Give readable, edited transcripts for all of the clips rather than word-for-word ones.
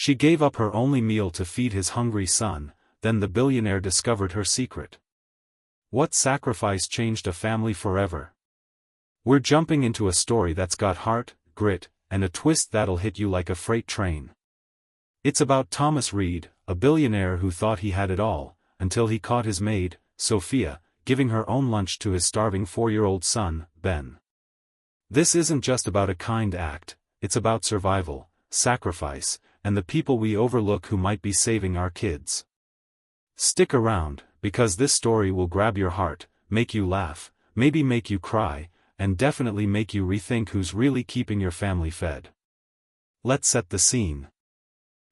She gave up her only meal to feed his hungry son. Then the billionaire discovered her secret. What sacrifice changed a family forever? We're jumping into a story that's got heart, grit, and a twist that'll hit you like a freight train. It's about Thomas Reed, a billionaire who thought he had it all, until he caught his maid, Sophia, giving her own lunch to his starving 4-year-old son, Ben. This isn't just about a kind act, it's about survival, sacrifice, and the people we overlook who might be saving our kids. Stick around, because this story will grab your heart, make you laugh, maybe make you cry, and definitely make you rethink who's really keeping your family fed. Let's set the scene.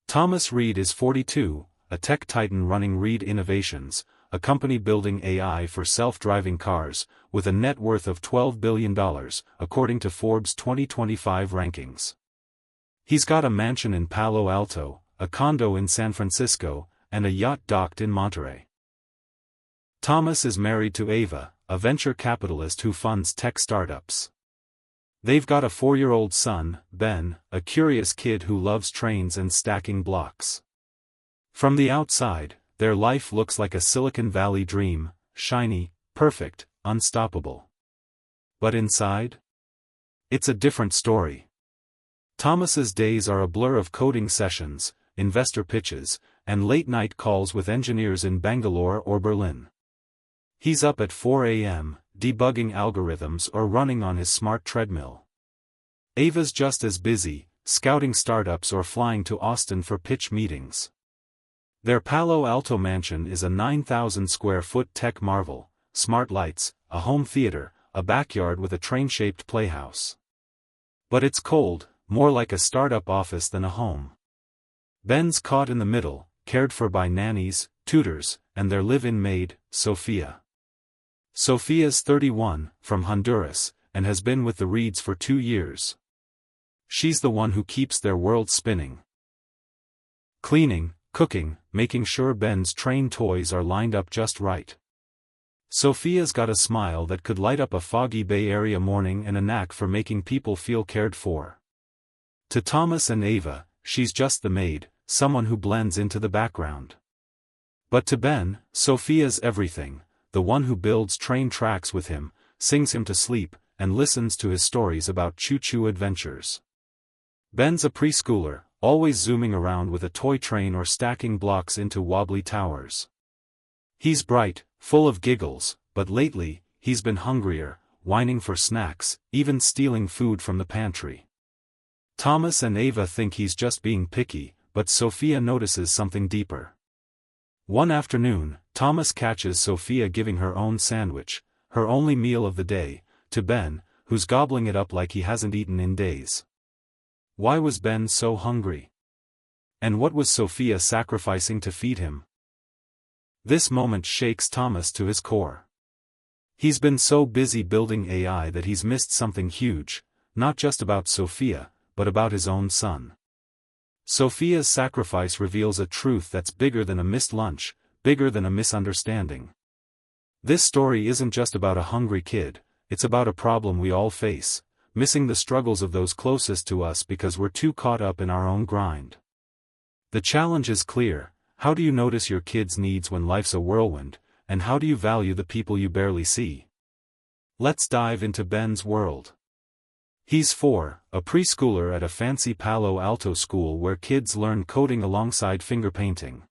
Thomas Reed is 42, a tech titan running Reed Innovations, a company building AI for self-driving cars, with a net worth of $12 billion, according to Forbes' 2025 rankings. He's got a mansion in Palo Alto, a condo in San Francisco, and a yacht docked in Monterey. Thomas is married to Ava, a venture capitalist who funds tech startups. They've got a 4-year-old son, Ben, a curious kid who loves trains and stacking blocks. From the outside, their life looks like a Silicon Valley dream, shiny, perfect, unstoppable. But inside? It's a different story. Thomas's days are a blur of coding sessions, investor pitches, and late-night calls with engineers in Bangalore or Berlin. He's up at 4 a.m., debugging algorithms or running on his smart treadmill. Ava's just as busy, scouting startups or flying to Austin for pitch meetings. Their Palo Alto mansion is a 9,000-square-foot tech marvel, smart lights, a home theater, a backyard with a train-shaped playhouse. But it's cold, more like a startup office than a home. Ben's caught in the middle, cared for by nannies, tutors, and their live-in maid, Sophia. Sophia's 31, from Honduras, and has been with the Reeds for 2 years. She's the one who keeps their world spinning. Cleaning, cooking, making sure Ben's train toys are lined up just right. Sophia's got a smile that could light up a foggy Bay Area morning and a knack for making people feel cared for. To Thomas and Ava, she's just the maid, someone who blends into the background. But to Ben, Sophia's everything, the one who builds train tracks with him, sings him to sleep, and listens to his stories about choo-choo adventures. Ben's a preschooler, always zooming around with a toy train or stacking blocks into wobbly towers. He's bright, full of giggles, but lately, he's been hungrier, whining for snacks, even stealing food from the pantry. Thomas and Ava think he's just being picky, but Sophia notices something deeper. One afternoon, Thomas catches Sophia giving her own sandwich, her only meal of the day, to Ben, who's gobbling it up like he hasn't eaten in days. Why was Ben so hungry? And what was Sophia sacrificing to feed him? This moment shakes Thomas to his core. He's been so busy building AI that he's missed something huge, not just about Sophia, but about his own son. Sophia's sacrifice reveals a truth that's bigger than a missed lunch, bigger than a misunderstanding. This story isn't just about a hungry kid, it's about a problem we all face, missing the struggles of those closest to us because we're too caught up in our own grind. The challenge is clear: how do you notice your kids' needs when life's a whirlwind, and how do you value the people you barely see? Let's dive into Ben's world. He's 4, a preschooler at a fancy Palo Alto school where kids learn coding alongside finger painting.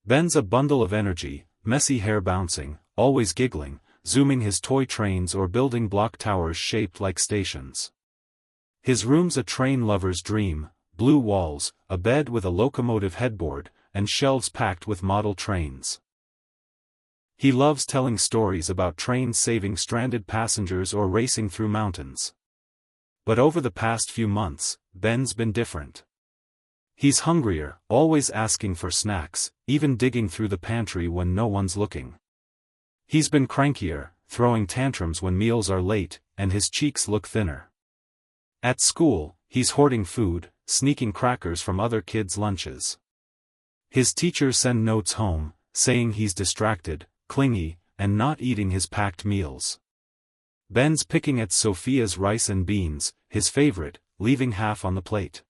Ben's a bundle of energy, messy hair bouncing, always giggling, zooming his toy trains or building block towers shaped like stations. His room's a train lover's dream: blue walls, a bed with a locomotive headboard, and shelves packed with model trains. He loves telling stories about trains saving stranded passengers or racing through mountains. But over the past few months, Ben's been different. He's hungrier, always asking for snacks, even digging through the pantry when no one's looking. He's been crankier, throwing tantrums when meals are late, and his cheeks look thinner. At school, he's hoarding food, sneaking crackers from other kids' lunches. His teachers send notes home, saying he's distracted, clingy, and not eating his packed meals. Ben's picking at Sophia's rice and beans, his favorite, leaving half on the plate.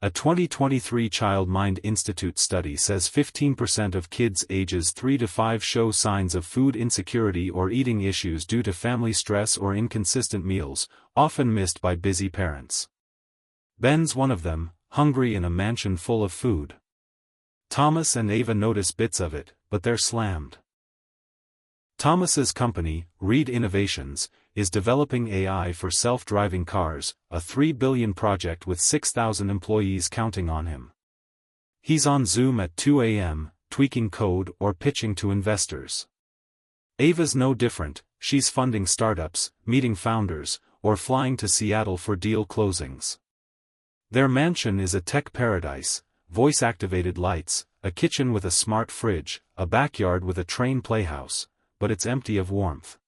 A 2023 Child Mind Institute study says 15% of kids ages 3 to 5 show signs of food insecurity or eating issues due to family stress or inconsistent meals, often missed by busy parents. Ben's one of them, hungry in a mansion full of food. Thomas and Ava notice bits of it, but they're slammed. Thomas's company, Reed Innovations, is developing AI for self-driving cars, a $3 billion project with 6,000 employees counting on him. He's on Zoom at 2 a.m., tweaking code or pitching to investors. Ava's no different, she's funding startups, meeting founders, or flying to Seattle for deal closings. Their mansion is a tech paradise, voice-activated lights, a kitchen with a smart fridge, a backyard with a train playhouse, but it's empty of warmth.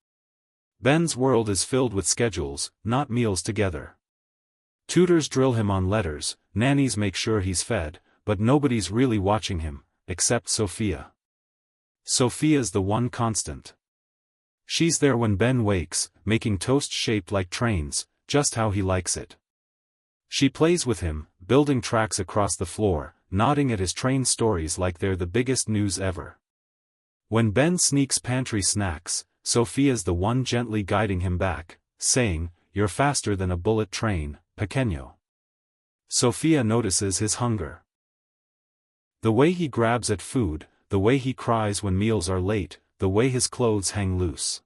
Ben's world is filled with schedules, not meals together. Tutors drill him on letters, nannies make sure he's fed, but nobody's really watching him, except Sophia. Sophia's the one constant. She's there when Ben wakes, making toast shaped like trains, just how he likes it. She plays with him, building tracks across the floor, nodding at his train stories like they're the biggest news ever. When Ben sneaks pantry snacks, Sophia's the one gently guiding him back, saying, "You're faster than a bullet train, pequeño." Sophia notices his hunger. The way he grabs at food, the way he cries when meals are late, the way his clothes hang loose.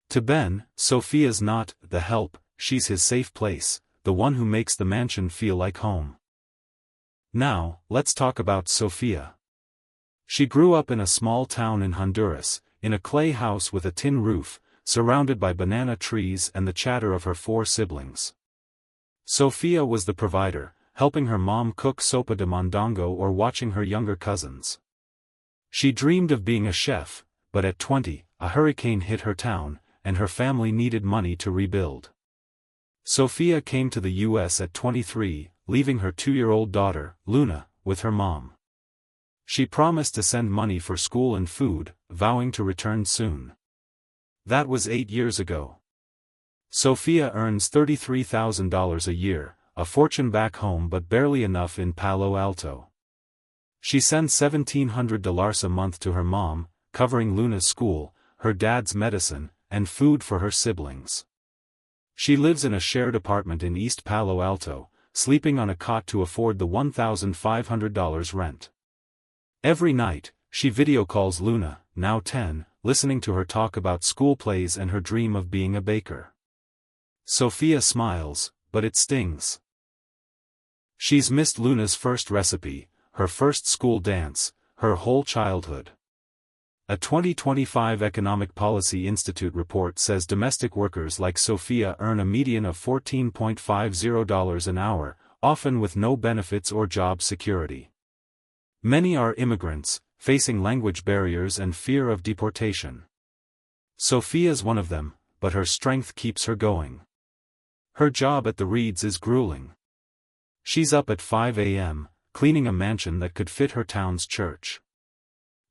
To Ben, Sophia's not the help, she's his safe place, the one who makes the mansion feel like home. Now, let's talk about Sophia. She grew up in a small town in Honduras, in a clay house with a tin roof, surrounded by banana trees and the chatter of her 4 siblings. Sophia was the provider, helping her mom cook sopa de mondongo or watching her younger cousins. She dreamed of being a chef, but at 20, a hurricane hit her town, and her family needed money to rebuild. Sophia came to the U.S. at 23, leaving her 2-year-old daughter, Luna, with her mom. She promised to send money for school and food, vowing to return soon. That was 8 years ago. Sophia earns $33,000 a year, a fortune back home but barely enough in Palo Alto. She sends $1,700 a month to her mom, covering Luna's school, her dad's medicine, and food for her siblings. She lives in a shared apartment in East Palo Alto, sleeping on a cot to afford the $1,500 rent. Every night, she video calls Luna, now 10, listening to her talk about school plays and her dream of being a baker. Sophia smiles, but it stings. She's missed Luna's first recipe, her first school dance, her whole childhood. A 2025 Economic Policy Institute report says domestic workers like Sophia earn a median of $14.50 an hour, often with no benefits or job security. Many are immigrants, facing language barriers and fear of deportation. Sophia's one of them, but her strength keeps her going. Her job at the Reeds is grueling. She's up at 5 a.m., cleaning a mansion that could fit her town's church.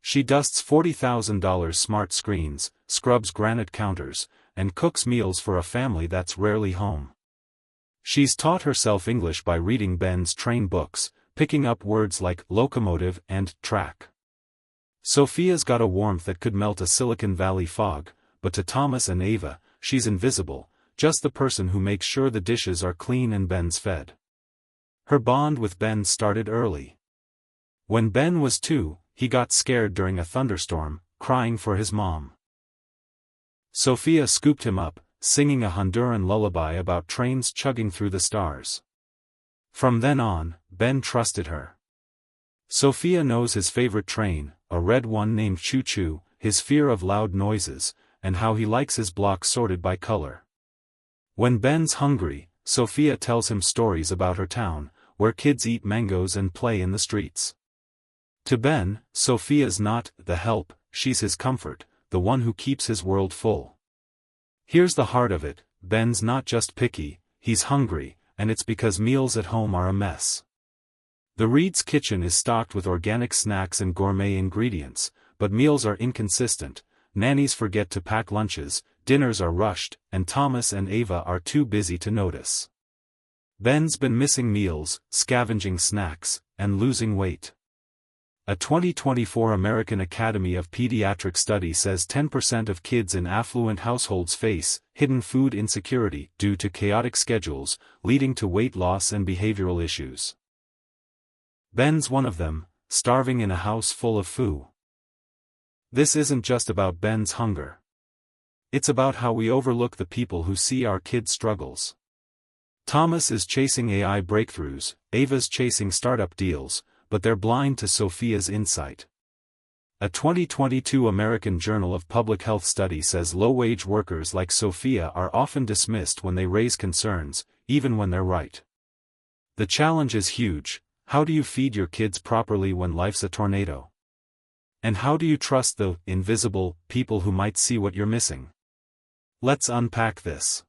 She dusts $40,000 smart screens, scrubs granite counters, and cooks meals for a family that's rarely home. She's taught herself English by reading Ben's train books, picking up words like locomotive and track. Sophia's got a warmth that could melt a Silicon Valley fog, but to Thomas and Ava, she's invisible, just the person who makes sure the dishes are clean and Ben's fed. Her bond with Ben started early. When Ben was 2, he got scared during a thunderstorm, crying for his mom. Sophia scooped him up, singing a Honduran lullaby about trains chugging through the stars. From then on, Ben trusted her. Sophia knows his favorite train, a red one named Choo Choo, his fear of loud noises, and how he likes his blocks sorted by color. When Ben's hungry, Sophia tells him stories about her town, where kids eat mangoes and play in the streets. To Ben, Sophia's not the help, she's his comfort, the one who keeps his world full. Here's the heart of it, Ben's not just picky, he's hungry, and it's because meals at home are a mess. The Reed's kitchen is stocked with organic snacks and gourmet ingredients, but meals are inconsistent, nannies forget to pack lunches, dinners are rushed, and Thomas and Ava are too busy to notice. Ben's been missing meals, scavenging snacks, and losing weight. A 2024 American Academy of Pediatrics study says 10% of kids in affluent households face hidden food insecurity due to chaotic schedules, leading to weight loss and behavioral issues. Ben's one of them, starving in a house full of food. This isn't just about Ben's hunger. It's about how we overlook the people who see our kids' struggles. Thomas is chasing AI breakthroughs, Ava's chasing startup deals, but they're blind to Sophia's insight. A 2022 American Journal of Public Health study says low-wage workers like Sophia are often dismissed when they raise concerns, even when they're right. The challenge is huge. How do you feed your kids properly when life's a tornado? And how do you trust the invisible people who might see what you're missing? Let's unpack this.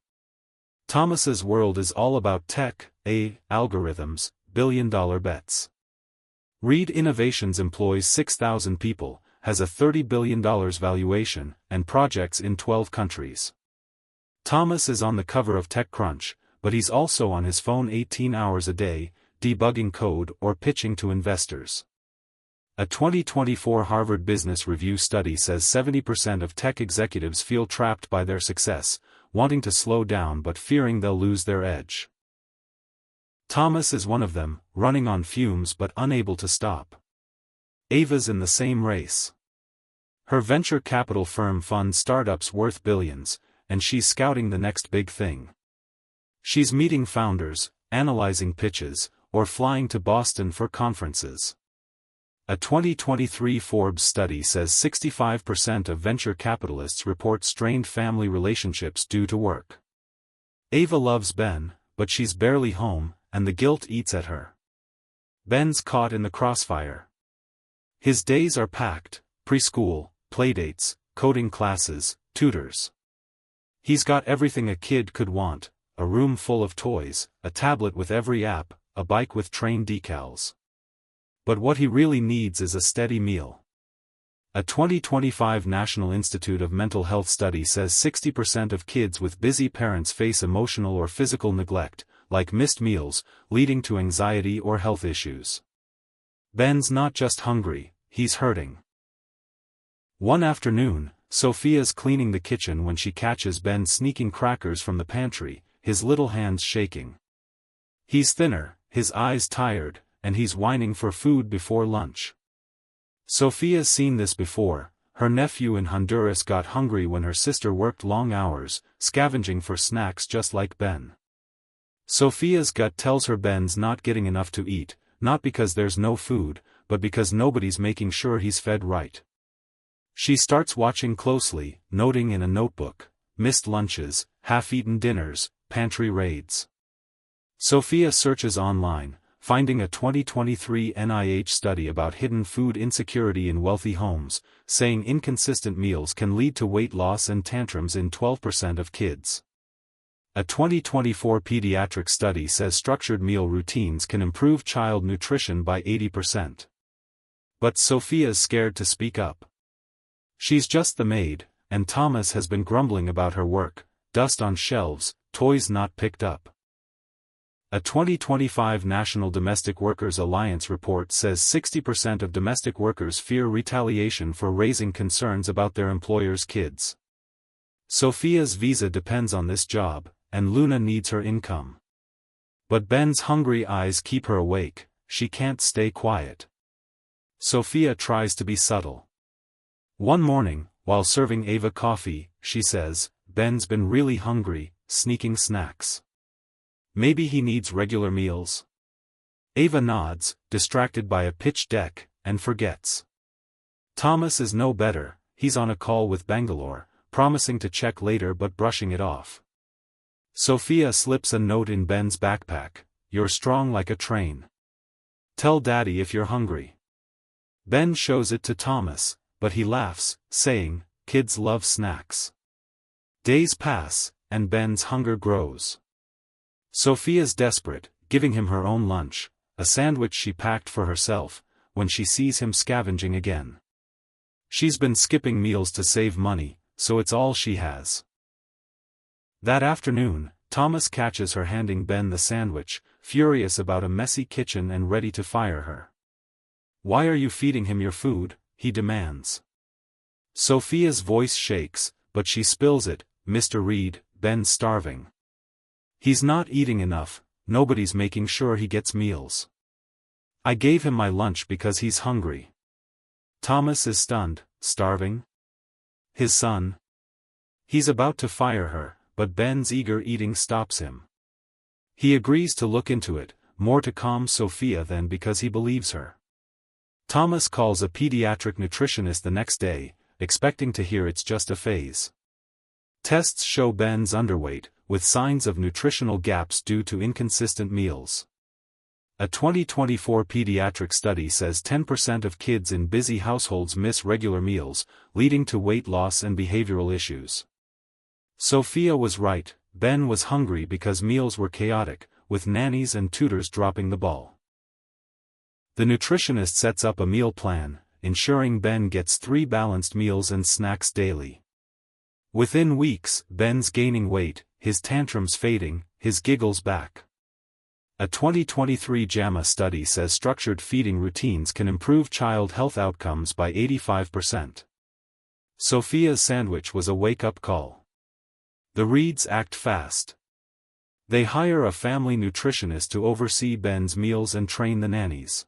Thomas's world is all about tech, algorithms, billion-dollar bets. Reed Innovations employs 6,000 people, has a $30 billion valuation, and projects in 12 countries. Thomas is on the cover of TechCrunch, but he's also on his phone 18 hours a day, debugging code or pitching to investors. A 2024 Harvard Business Review study says 70% of tech executives feel trapped by their success, wanting to slow down but fearing they'll lose their edge. Thomas is one of them, running on fumes but unable to stop. Ava's in the same race. Her venture capital firm funds startups worth billions, and she's scouting the next big thing. She's meeting founders, analyzing pitches, or flying to Boston for conferences. A 2023 Forbes study says 65% of venture capitalists report strained family relationships due to work. Ava loves Ben, but she's barely home, and the guilt eats at her. Ben's caught in the crossfire. His days are packed: preschool, playdates, coding classes, tutors. He's got everything a kid could want: a room full of toys, a tablet with every app, a bike with train decals. But what he really needs is a steady meal. A 2025 National Institute of Mental Health study says 60% of kids with busy parents face emotional or physical neglect, like missed meals, leading to anxiety or health issues. Ben's not just hungry, he's hurting. One afternoon, Sophia's cleaning the kitchen when she catches Ben sneaking crackers from the pantry, his little hands shaking. He's thinner, his eyes tired, and he's whining for food before lunch. Sophia's seen this before. Her nephew in Honduras got hungry when her sister worked long hours, scavenging for snacks just like Ben. Sophia's gut tells her Ben's not getting enough to eat, not because there's no food, but because nobody's making sure he's fed right. She starts watching closely, noting in a notebook: missed lunches, half-eaten dinners, pantry raids. Sophia searches online, finding a 2023 NIH study about hidden food insecurity in wealthy homes, saying inconsistent meals can lead to weight loss and tantrums in 12% of kids. A 2024 pediatric study says structured meal routines can improve child nutrition by 80%. But Sophia's scared to speak up. She's just the maid, and Thomas has been grumbling about her work: dust on shelves, toys not picked up. A 2025 National Domestic Workers Alliance report says 60% of domestic workers fear retaliation for raising concerns about their employer's kids. Sophia's visa depends on this job, and Luna needs her income. But Ben's hungry eyes keep her awake. She can't stay quiet. Sophia tries to be subtle. One morning, while serving Ava coffee, she says, "Ben's been really hungry, sneaking snacks. Maybe he needs regular meals?" Ava nods, distracted by a pitch deck, and forgets. Thomas is no better. He's on a call with Bangalore, promising to check later but brushing it off. Sophia slips a note in Ben's backpack: "You're strong like a train. Tell Daddy if you're hungry." Ben shows it to Thomas, but he laughs, saying, "Kids love snacks." Days pass, and Ben's hunger grows. Sophia's desperate, giving him her own lunch, a sandwich she packed for herself, when she sees him scavenging again. She's been skipping meals to save money, so it's all she has. That afternoon, Thomas catches her handing Ben the sandwich, furious about a messy kitchen and ready to fire her. "Why are you feeding him your food?" he demands. Sophia's voice shakes, but she spills it. "Mr. Reed, Ben's starving. He's not eating enough, nobody's making sure he gets meals. I gave him my lunch because he's hungry." Thomas is stunned. Starving? His son? He's about to fire her, but Ben's eager eating stops him. He agrees to look into it, more to calm Sophia than because he believes her. Thomas calls a pediatric nutritionist the next day, expecting to hear it's just a phase. Tests show Ben's underweight, with signs of nutritional gaps due to inconsistent meals. A 2024 pediatric study says 10% of kids in busy households miss regular meals, leading to weight loss and behavioral issues. Sophia was right, Ben was hungry because meals were chaotic, with nannies and tutors dropping the ball. The nutritionist sets up a meal plan, ensuring Ben gets 3 balanced meals and snacks daily. Within weeks, Ben's gaining weight, his tantrums fading, his giggles back. A 2023 JAMA study says structured feeding routines can improve child health outcomes by 85%. Sophia's sandwich was a wake-up call. The Reeds act fast. They hire a family nutritionist to oversee Ben's meals and train the nannies.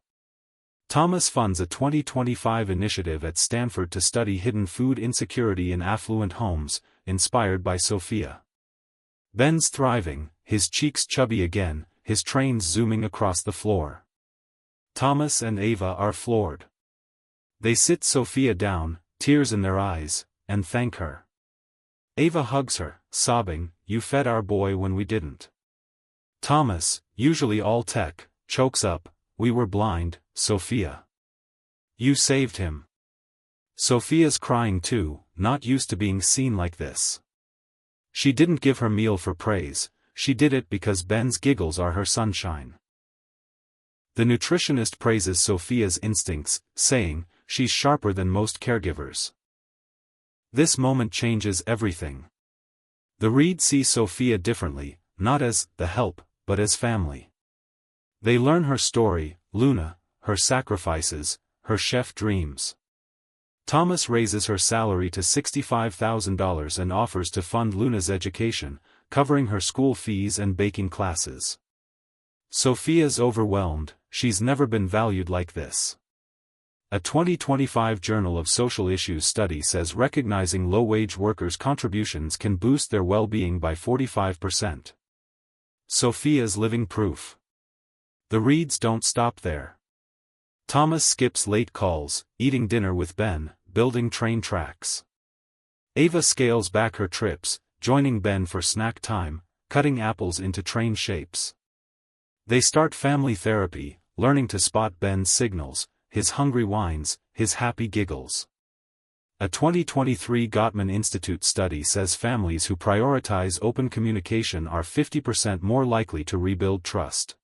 Thomas funds a 2025 initiative at Stanford to study hidden food insecurity in affluent homes, inspired by Sophia. Ben's thriving, his cheeks chubby again, his trains zooming across the floor. Thomas and Ava are floored. They sit Sophia down, tears in their eyes, and thank her. Ava hugs her, sobbing, "You fed our boy when we didn't." Thomas, usually all tech, chokes up, "We were blind, Sophia. You saved him." Sophia's crying too, not used to being seen like this. She didn't give her meal for praise, she did it because Ben's giggles are her sunshine. The nutritionist praises Sophia's instincts, saying, "She's sharper than most caregivers." This moment changes everything. The Reeds see Sophia differently, not as the help, but as family. They learn her story, Luna, her sacrifices, her chef dreams. Thomas raises her salary to $65,000 and offers to fund Luna's education, covering her school fees and baking classes. Sophia's overwhelmed, she's never been valued like this. A 2025 Journal of Social Issues study says recognizing low-wage workers' contributions can boost their well-being by 45%. Sophia's living proof. The Reeds don't stop there. Thomas skips late calls, eating dinner with Ben, building train tracks. Ava scales back her trips, joining Ben for snack time, cutting apples into train shapes. They start family therapy, learning to spot Ben's signals, his hungry whines, his happy giggles. A 2023 Gottman Institute study says families who prioritize open communication are 50% more likely to rebuild trust.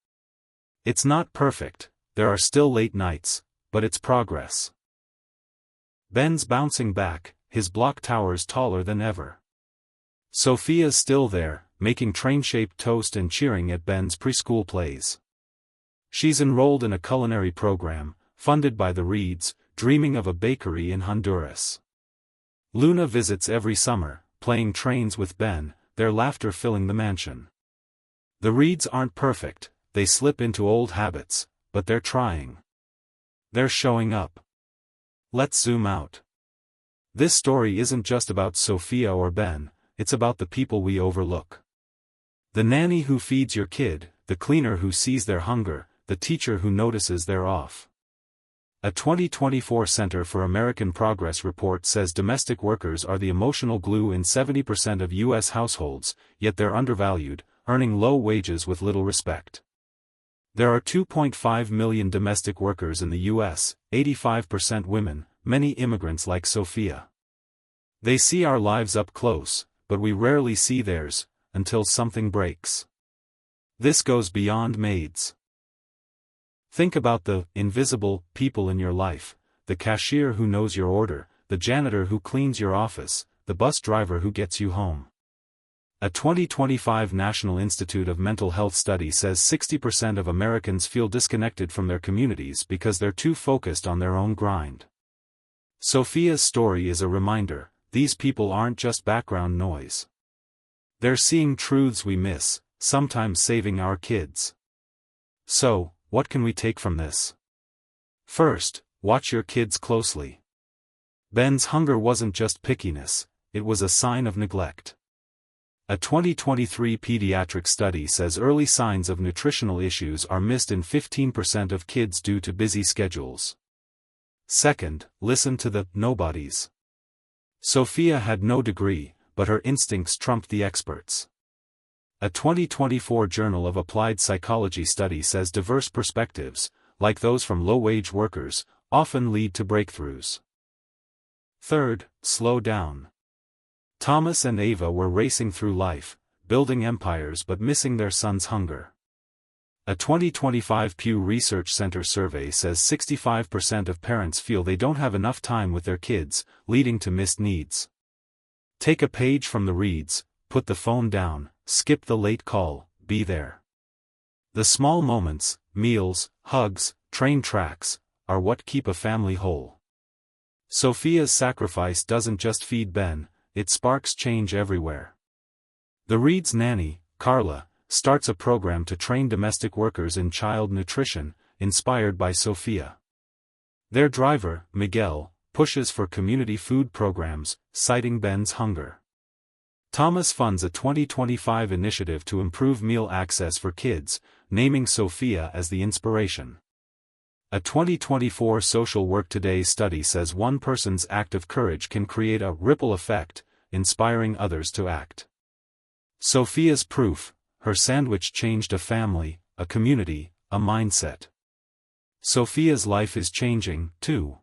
It's not perfect, there are still late nights, but it's progress. Ben's bouncing back, his block towers taller than ever. Sophia's still there, making train-shaped toast and cheering at Ben's preschool plays. She's enrolled in a culinary program, funded by the Reeds, dreaming of a bakery in Honduras. Luna visits every summer, playing trains with Ben, their laughter filling the mansion. The Reeds aren't perfect, they slip into old habits, but they're trying. They're showing up. Let's zoom out. This story isn't just about Sophia or Ben, it's about the people we overlook. The nanny who feeds your kid, the cleaner who sees their hunger, the teacher who notices they're off. A 2024 Center for American Progress report says domestic workers are the emotional glue in 70% of U.S. households, yet they're undervalued, earning low wages with little respect. There are 2.5 million domestic workers in the U.S., 85% women, many immigrants like Sophia. They see our lives up close, but we rarely see theirs, until something breaks. This goes beyond maids. Think about the invisible people in your life, the cashier who knows your order, the janitor who cleans your office, the bus driver who gets you home. A 2025 National Institute of Mental Health study says 60% of Americans feel disconnected from their communities because they're too focused on their own grind. Sophia's story is a reminder, these people aren't just background noise. They're seeing truths we miss, sometimes saving our kids. So, what can we take from this? First, watch your kids closely. Ben's hunger wasn't just pickiness, it was a sign of neglect. A 2023 pediatric study says early signs of nutritional issues are missed in 15% of kids due to busy schedules. Second, listen to the nobodies. Sophia had no degree, but her instincts trumped the experts. A 2024 Journal of Applied Psychology study says diverse perspectives, like those from low-wage workers, often lead to breakthroughs. Third, slow down. Thomas and Ava were racing through life, building empires but missing their son's hunger. A 2025 Pew Research Center survey says 65% of parents feel they don't have enough time with their kids, leading to missed needs. Take a page from the reads, put the phone down, skip the late call, be there. The small moments, meals, hugs, train tracks, are what keep a family whole. Sophia's sacrifice doesn't just feed Ben, it sparks change everywhere. The Reed's nanny, Carla, starts a program to train domestic workers in child nutrition, inspired by Sophia. Their driver, Miguel, pushes for community food programs, citing Ben's hunger. Thomas funds a 2025 initiative to improve meal access for kids, naming Sophia as the inspiration. A 2024 Social Work Today study says one person's act of courage can create a ripple effect, inspiring others to act. Sophia's proof, her sandwich changed a family, a community, a mindset. Sophia's life is changing, too.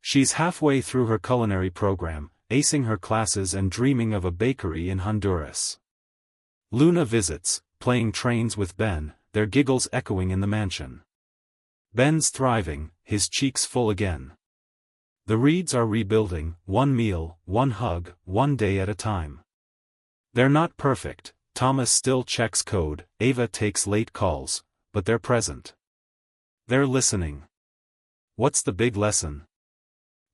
She's halfway through her culinary program, acing her classes and dreaming of a bakery in Honduras. Luna visits, playing trains with Ben, their giggles echoing in the mansion. Ben's thriving, his cheeks full again. The Reeds are rebuilding, one meal, one hug, one day at a time. They're not perfect, Thomas still checks code, Ava takes late calls, but they're present. They're listening. What's the big lesson?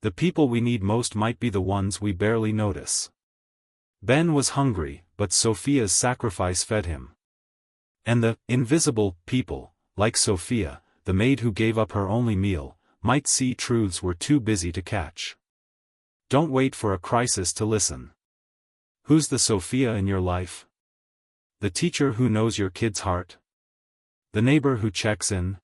The people we need most might be the ones we barely notice. Ben was hungry, but Sophia's sacrifice fed him. And the invisible people, like Sophia, the maid who gave up her only meal, might see truths we're too busy to catch. Don't wait for a crisis to listen. Who's the Sophia in your life? The teacher who knows your kid's heart? The neighbor who checks in?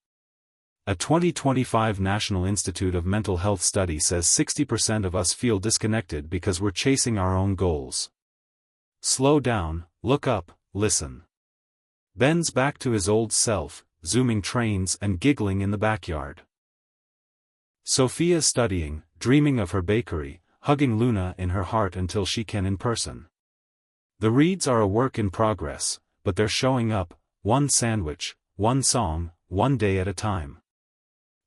A 2025 National Institute of Mental Health study says 60% of us feel disconnected because we're chasing our own goals. Slow down, look up, listen. Ben's back to his old self, zooming trains and giggling in the backyard. Sophia studying, dreaming of her bakery, hugging Luna in her heart until she can in person. The Reeds are a work in progress, but they're showing up, one sandwich, one song, one day at a time.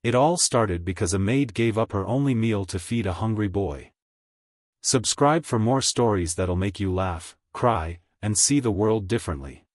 It all started because a maid gave up her only meal to feed a hungry boy. Subscribe for more stories that'll make you laugh, cry, and see the world differently.